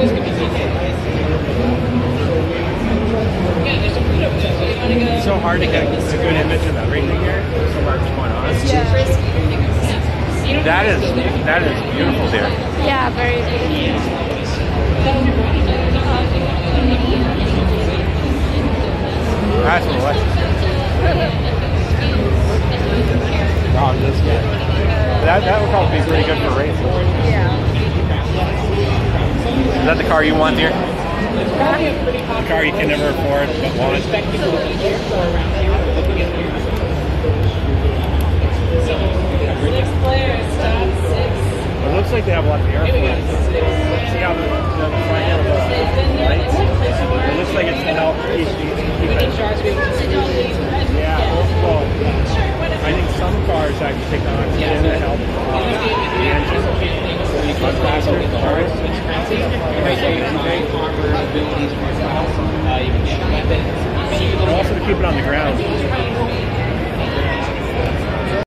It's so hard to get a good image of everything here. There's so much going on. That is beautiful there. Yeah, very beautiful. That's what. Oh, this guy. That would probably be pretty good for racing. Yeah. Is that the car you want here? The car you can never afford but want. It looks like they have a lot of airflow. See how the front of the lights? It looks like it's to help keep it. Yeah, well, I think some cars actually take the oxygen to help the engine run faster. Cars. And also to keep it on the ground.